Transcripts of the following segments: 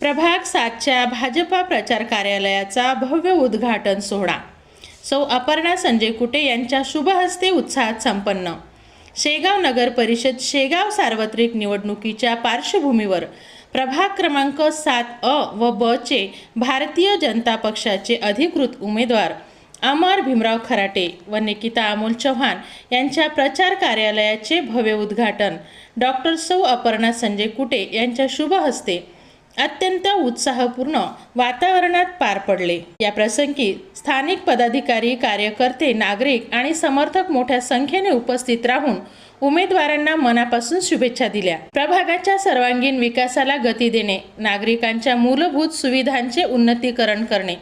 प्रभाग 7च्या भाजपा प्रचार कार्यालयाचा भव्य उद्घाटन सोहळा सौ अपर्णा संजय कुटे यांच्या शुभ हस्ते उत्साहात संपन्न। शेगाव नगर परिषद शेगाव सार्वत्रिक निवडणुकीच्या पार्श्वभूमीवर प्रभाग क्रमांक 7 व ब चे भारतीय जनता पक्षाचे अधिकृत उमेदवार अमर भीमराव खराटे व निकिता अमोल चव्हाण यांच्या प्रचार कार्यालयाचे भव्य उद्घाटन डॉक्टर सौ अपर्णा संजय कुटे यांच्या शुभ हस्ते अत्यंत उत्साहपूर्ण वातावरणात पार पडले। या प्रसंगी स्थानिक पदाधिकारी, कार्यकर्ते, नागरिक आणि समर्थक मोठ्या संख्येने उपस्थित राहून उमेदवारांना मनापासून शुभेच्छा दिल्या। प्रभागाच्या सर्वांगीण विकासाला गती देणे, नागरिकांच्या मूलभूत सुविधांचे उन्नतीकरण करणे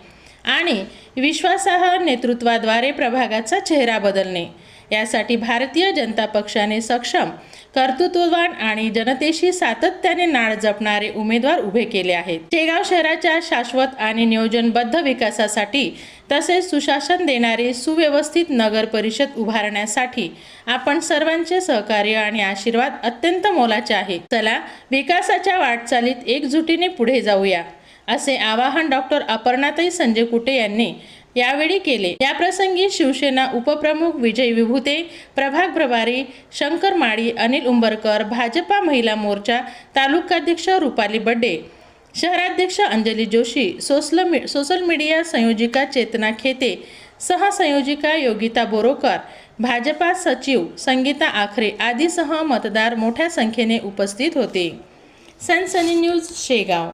आणि विश्वासार्ह नेतृत्वाद्वारे प्रभागाचा चेहरा बदलणे यासाठी भारतीय जनता पक्षाने सक्षम, कर्तृत्ववान आणि जनतेशी सातत्याने नाळ जपणारे उमेदवार उभे केले आहेत। शेगाव शहराच्या शाश्वत आणि नियोजनबद्ध विकासासाठी तसेच सुशासन देणारे सुव्यवस्थित नगर परिषद उभारण्यासाठी आपण सर्वांचे सहकार्य आणि आशीर्वाद अत्यंत मोलाचे आहे। चला विकासाच्या वाटचालीत एकजुटीने पुढे जाऊया, असे आवाहन डॉक्टर अपर्णाताई संजय कुटे यांनी यावेळी केले। या प्रसंगी शिवसेना उपप्रमुख विजय विभूते, प्रभाग प्रभारी शंकर माळी, अनिल उंबरकर, भाजपा महिला मोर्चा तालुकाध्यक्ष रुपाली बड्डे, शहराध्यक्ष अंजली जोशी, सोशल मीडिया संयोजिका चेतना खेते, सहसंयोजिका योगिता बोरोकर, भाजपा सचिव संगीता आखरे आदीसह मतदार मोठ्या संख्येने उपस्थित होते। सनसनी न्यूज शेगाव।